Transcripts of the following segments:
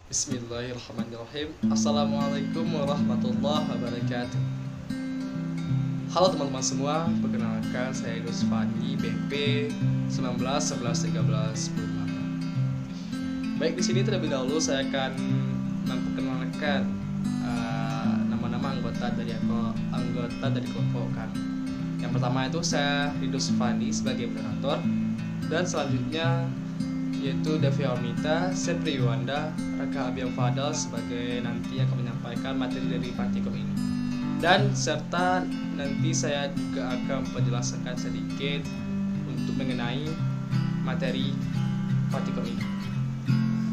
Bismillahirrahmanirrahim. Assalamualaikum warahmatullahi wabarakatuh. Halo teman-teman semua, perkenalkan saya Yunus Fandi, BP 191113 Baik, di sini terlebih dahulu saya akan memperkenalkan nama-nama anggota dari kelompok kami. Yang pertama itu saya Yunus Fandi sebagai moderator, dan selanjutnya yaitu Devi Ormita, Sepri Yuanda, Raka Abiang Fadal sebagai nanti akan menyampaikan materi dari praktikum ini. Dan serta nanti saya juga akan menjelaskan sedikit untuk mengenai materi praktikum ini.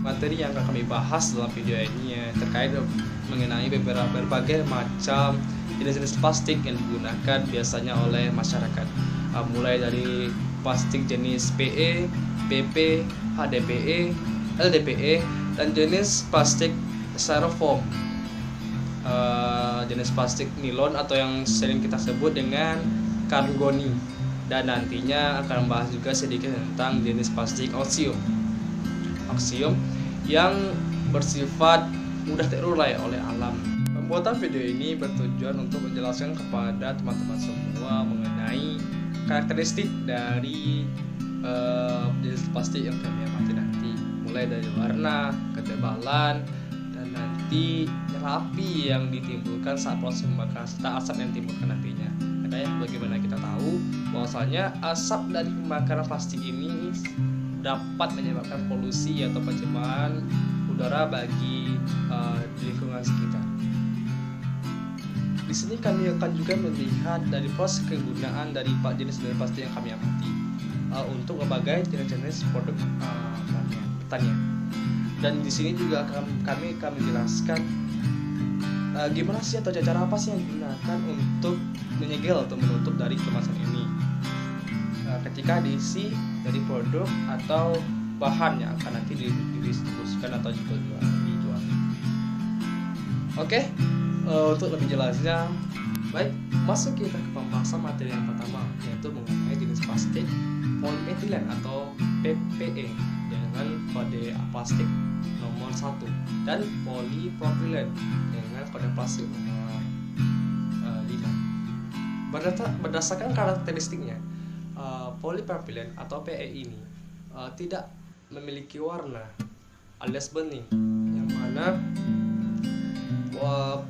Materi yang akan kami bahas dalam video ini ya, terkait mengenai berbagai macam jenis-jenis plastik yang digunakan biasanya oleh masyarakat, mulai dari plastik jenis PE, PP, HDPE, LDPE, dan jenis plastik styrofoam, jenis plastik nilon atau yang sering kita sebut dengan kargoni, dan nantinya akan membahas juga sedikit tentang jenis plastik oksium yang bersifat mudah terurai oleh alam. Pembuatan video ini bertujuan untuk menjelaskan kepada teman-teman semua mengenai karakteristik dari jenis plastik yang kami amati nanti, mulai dari warna, ketebalan, dan nanti nyala api yang ditimbulkan saat proses pembakaran serta asap yang ditimbulkan nantinya. Makanya bagaimana kita tahu bahwasanya asap dari pembakaran plastik ini dapat menyebabkan polusi atau pencemaran udara bagi lingkungan sekitar. Di sini kami akan juga melihat dari proses kegunaan dari jenis-jenis plastik yang kami amati untuk berbagai jenis-jenis produk pertanian. Dan di sini juga kami menjelaskan gimana sih atau cara apa sih yang digunakan untuk menyegel atau menutup dari kemasan ini ketika diisi dari produk atau bahan yang akan nanti didistribusikan atau dijual. Oke, untuk lebih jelasnya, baik, masuk kita ke pembahasan materi yang pertama, yaitu mengenai jenis plastik polyethylene atau PPE dengan kode plastik nomor 1 dan polypropylen dengan kode plastik nomor 5. Berdasarkan karakteristiknya, polypropylen atau PE ini tidak memiliki warna alias bening, yang mana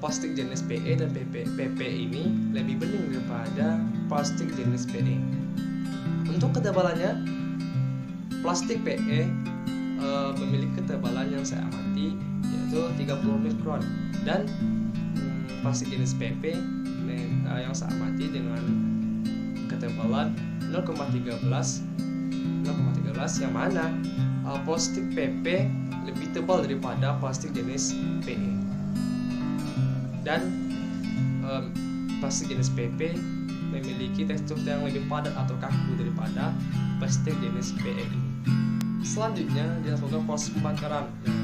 plastik jenis PE dan PP ini lebih bening daripada plastik jenis PE. Untuk ketebalannya, plastik PE memiliki ketebalan yang saya amati yaitu 30 mikron, dan plastik jenis PP yang saya amati dengan ketebalan 0,13, yang mana plastik PP lebih tebal daripada plastik jenis PE, dan plastik jenis PP memiliki tekstur yang lebih padat atau kaku daripada plastik jenis PE ini. Selanjutnya dilakukan proses pembakaran yang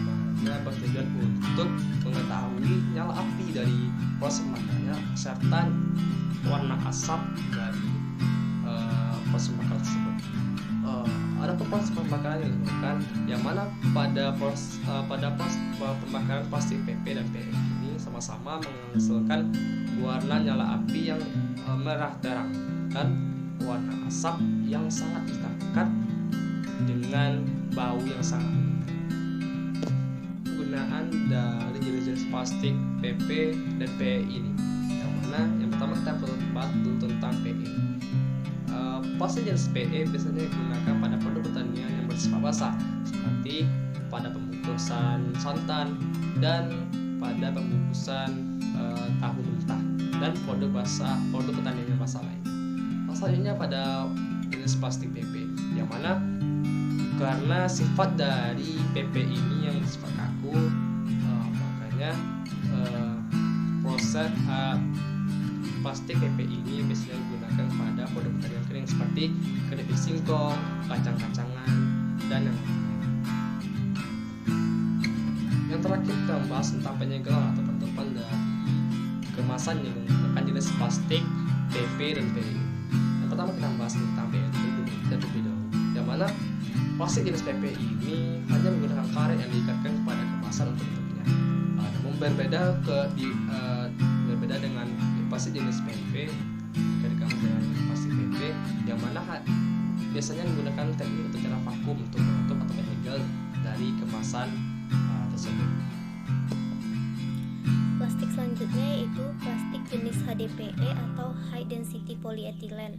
mana bertujuan untuk mengetahui nyala api dari proses pembakarannya serta warna asap dari proses pembakaran tersebut. Ada proses pembakaran yang dilakukan, yang mana pada pembakaran plastik PP dan PE ini sama-sama menghasilkan warna nyala api yang merah terang dan warna asap yang sangat pekat dengan bau yang sangat menyengat. Penggunaan dari jenis-jenis plastik PP dan PE ini, yang mana yang pertama kita perlu bahas dulu tentang PE. Plastik jenis PE biasanya digunakan pada produk pertanian yang bersifat basah, seperti pada pembungkusan santan dan pada pembungkusan tahu mentah dan produk pertanian yang basah lain. Selanjutnya pada jenis plastik PP, yang mana karena sifat dari PP ini yang bersifat kaku, makanya proses plastik PP ini biasanya digunakan pada produk pertanian kering seperti keripik singkong, kacang-kacangan, dan yang lain. Yang terakhir kita membahas tentang penyegelan atau penutupan dari kemasan yang menggunakan jenis plastik PP dan PE. Yang pertama kita membahas tentang PE terlebih dahulu, yang mana plastik jenis PP ini hanya menggunakan karet yang diikatkan kepada kemasan kemasan untuk bentuknya. Namun berbeda dengan plastik jenis PP dari kamu dengan plastik PP yang mana biasanya menggunakan teknik atau cara vakum untuk menutup atau menyegel dari kemasan tersebut. Plastik selanjutnya yaitu plastik jenis HDPE atau High Density Polyethylene.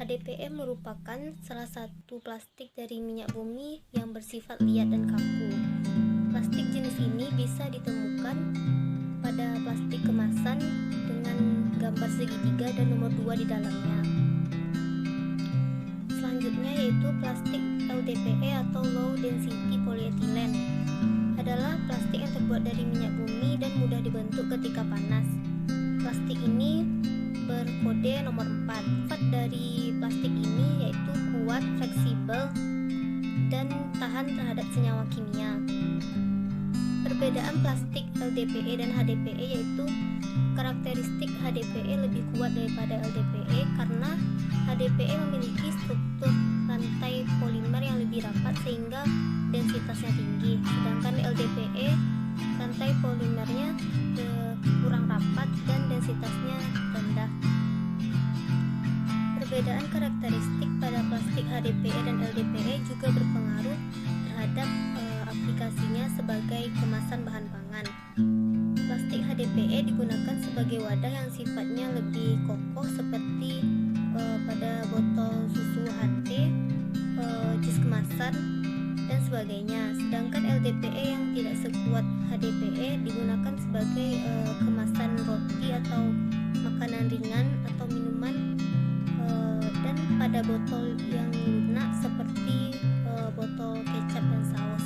HDPE merupakan salah satu plastik dari minyak bumi yang bersifat liat dan kaku. Plastik jenis ini bisa ditemukan pada plastik kemasan dengan gambar segitiga dan nomor 2 di dalamnya. Selanjutnya yaitu plastik LDPE atau Low Density Polyethylene. Adalah plastik yang terbuat dari minyak bumi dan mudah dibentuk ketika panas. Plastik ini berkode nomor 4. Sifat dari plastik ini yaitu kuat, fleksibel, dan tahan terhadap senyawa kimia. Perbedaan plastik LDPE dan HDPE yaitu karakteristik HDPE lebih kuat daripada LDPE karena HDPE memiliki struktur rantai polimer yang lebih rapat sehingga densitasnya tinggi, sedangkan LDPE rantai polimernya kurang rapat dan densitasnya rendah. Perbedaan karakteristik pada plastik HDPE dan LDPE juga berpengaruh terhadap aplikasinya sebagai kemasan bahan pangan. Plastik HDPE digunakan sebagai wadah yang sifatnya lebih kokoh seperti pada botol susu HT, jus kemasan, dan sebagainya. Sedangkan LDPE yang tidak sekuat HDPE digunakan sebagai kemasan roti atau makanan ringan atau minuman, dan pada botol yang lunak seperti botol kecap dan saus.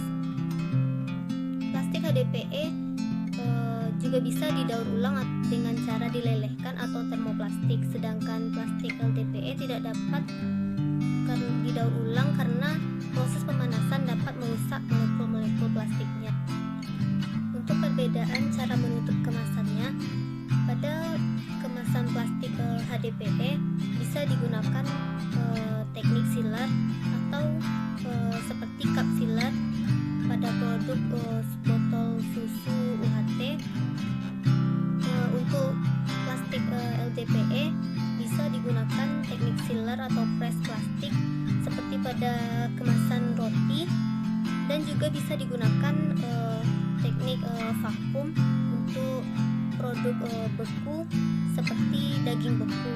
Plastik HDPE juga bisa didaur ulang dengan cara dilelehkan atau termoplastik, sedangkan plastik LDPE tidak dapat didaur ulang karena proses pemanasan dapat merusak molekul-molekul plastiknya. Untuk perbedaan cara menutup kemasannya, pada kemasan plastik HDPE bisa digunakan teknik sealer atau seperti cup sealer pada produk botol susu UHT. Untuk plastik LDPE bisa digunakan teknik sealer atau press plastik seperti pada kemasan roti, dan juga bisa digunakan teknik vakum untuk produk beku seperti daging beku.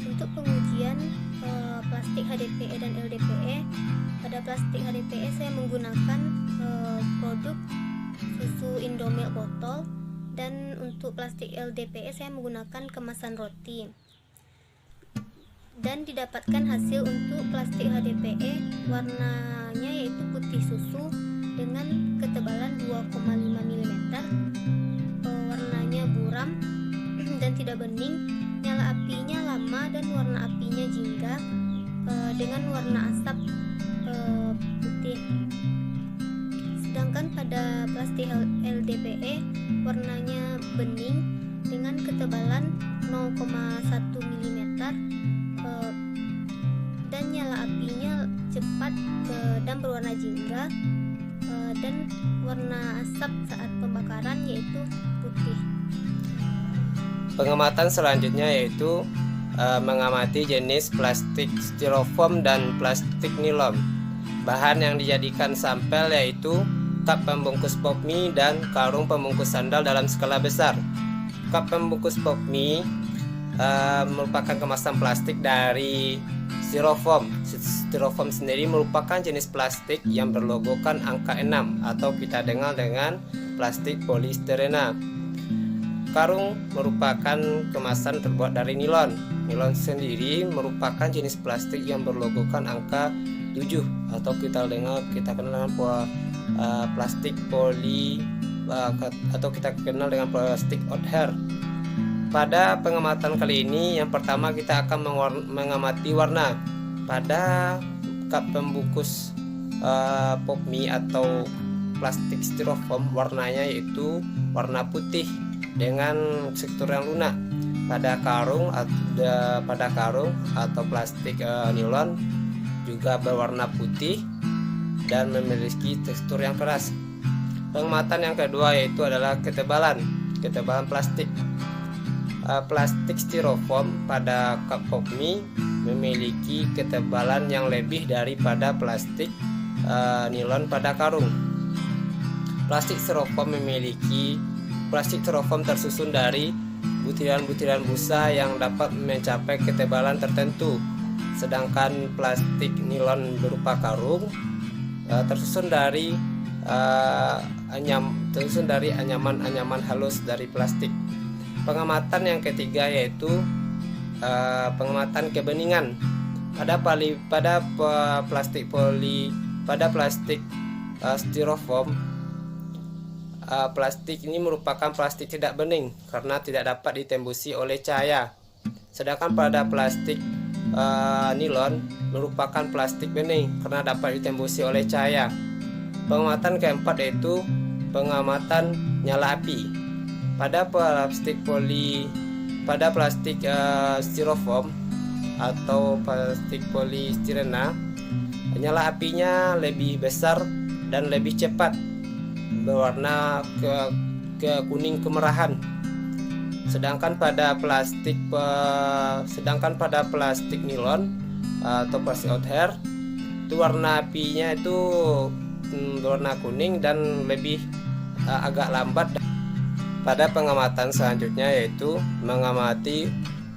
Untuk pengujian plastik HDPE dan LDPE, pada plastik HDPE saya menggunakan produk susu Indomilk botol, dan untuk plastik LDPE saya menggunakan kemasan roti. Dan didapatkan hasil untuk plastik HDPE warnanya yaitu putih susu dengan ketebalan 2,5 mm, warnanya buram dan tidak bening, nyala apinya lama dan warna apinya jingga dengan warna asap putih. Sedangkan pada plastik LDPE warnanya bening dengan ketebalan 0,1 mm dan nyala apinya cepat dan berwarna jingga, dan warna asap saat pembakaran yaitu putih. Pengamatan selanjutnya yaitu mengamati jenis plastik styrofoam dan plastik nilon. Bahan yang dijadikan sampel yaitu cup pembungkus pop mie dan karung pembungkus sandal dalam skala besar. Cup pembungkus pop mie merupakan kemasan plastik dari styrofoam. Styrofoam sendiri merupakan jenis plastik yang berlogokan angka 6 atau kita dengar dengan plastik polistirena. Karung merupakan kemasan terbuat dari nilon. Nilon sendiri merupakan jenis plastik yang berlogokan angka 7 atau kita kenal dengan plastik poli atau kita kenal dengan plastik Oetker. Pada pengamatan kali ini, yang pertama kita akan mengamati warna. Pada cup pembungkus pop mie atau plastik styrofoam, warnanya yaitu warna putih dengan struktur yang lunak. Pada karung atau plastik nilon juga berwarna putih dan memiliki tekstur yang keras. Pengamatan yang kedua yaitu adalah ketebalan plastik. Plastik styrofoam pada cup pop mie memiliki ketebalan yang lebih daripada plastik nilon pada karung. Plastik styrofoam tersusun dari butiran-butiran busa yang dapat mencapai ketebalan tertentu, sedangkan plastik nilon berupa karung tersusun dari anyaman halus dari plastik. Pengamatan yang ketiga yaitu pengamatan kebeningan. Pada plastik styrofoam, plastik ini merupakan plastik tidak bening karena tidak dapat ditembusi oleh cahaya. Sedangkan pada plastik nilon merupakan plastik bening karena dapat ditembusi oleh cahaya. Pengamatan keempat yaitu pengamatan nyala api. Pada plastik styrofoam atau plastik polistirena, nyala apinya lebih besar dan lebih cepat, berwarna ke kuning kemerahan. Sedangkan pada plastik nilon atau plastik outhair itu warna apinya itu berwarna kuning dan lebih agak lambat. Pada pengamatan selanjutnya yaitu mengamati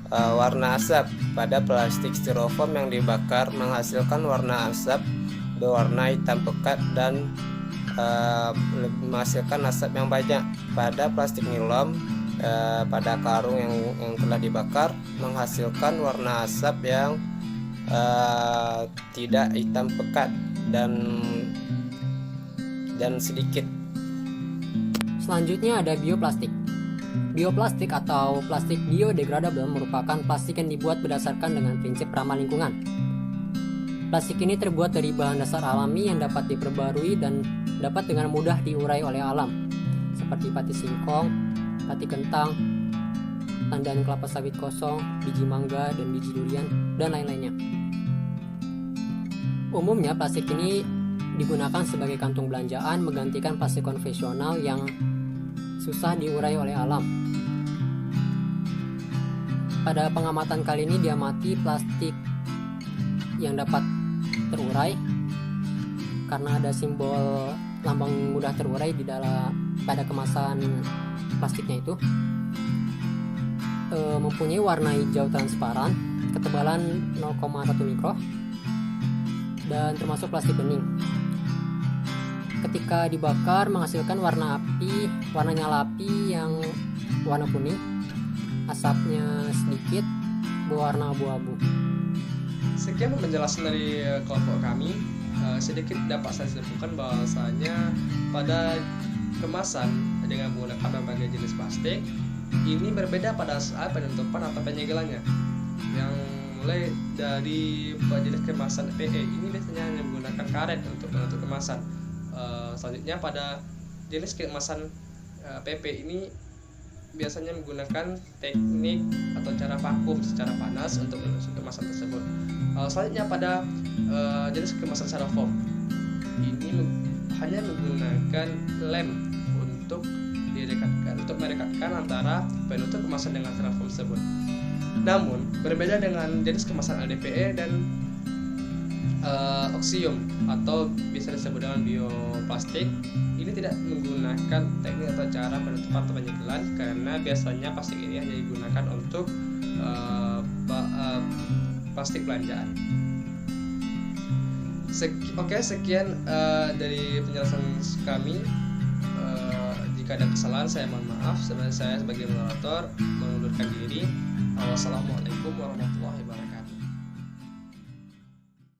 warna asap. Pada plastik styrofoam yang dibakar menghasilkan warna asap berwarna hitam pekat dan menghasilkan asap yang banyak. Pada plastik nilon pada karung yang telah dibakar menghasilkan warna asap yang tidak hitam pekat dan sedikit. Selanjutnya ada bioplastik. Bioplastik atau plastik biodegradable merupakan plastik yang dibuat berdasarkan dengan prinsip ramah lingkungan. Plastik ini terbuat dari bahan dasar alami yang dapat diperbarui dan dapat dengan mudah diurai oleh alam, seperti pati singkong, pati kentang, tandan kelapa sawit kosong, biji mangga dan biji durian, dan lain-lainnya. Umumnya plastik ini digunakan sebagai kantung belanjaan menggantikan plastik konvensional yang susah diurai oleh alam. Pada pengamatan kali ini diamati plastik yang dapat terurai karena ada simbol lambang mudah terurai di dalam pada kemasan plastiknya itu. Mempunyai warna hijau transparan, ketebalan 0,1 mikro dan termasuk plastik bening. Ketika dibakar menghasilkan warna nyala api yang warna kuning, asapnya sedikit berwarna abu-abu. Sekian penjelasan dari kelompok kami. Sedikit dapat saya simpulkan bahwasanya pada kemasan dengan menggunakan berbagai jenis plastik ini berbeda pada saat penutupan atau penyegelannya. Yang mulai dari jenis kemasan PE ini biasanya hanya menggunakan karet untuk menutup kemasan. Selanjutnya pada jenis kemasan PP ini biasanya menggunakan teknik atau cara vakum secara panas untuk menutup kemasan tersebut. Selanjutnya pada jenis kemasan styrofoam ini hanya menggunakan lem untuk merekatkan antara penutup kemasan dengan styrofoam tersebut. Namun berbeda dengan jenis kemasan LDPE dan oksium atau bisa disebut dengan bioplastik, ini tidak menggunakan teknik atau cara penutupan atau penyegelan karena biasanya plastik ini hanya digunakan untuk plastik belanjaan. Sekian dari penjelasan kami. Jika ada kesalahan saya mohon maaf. Sebenarnya saya sebagai moderator mengundurkan diri. Wassalamualaikum warahmatullahi wabarakatuh.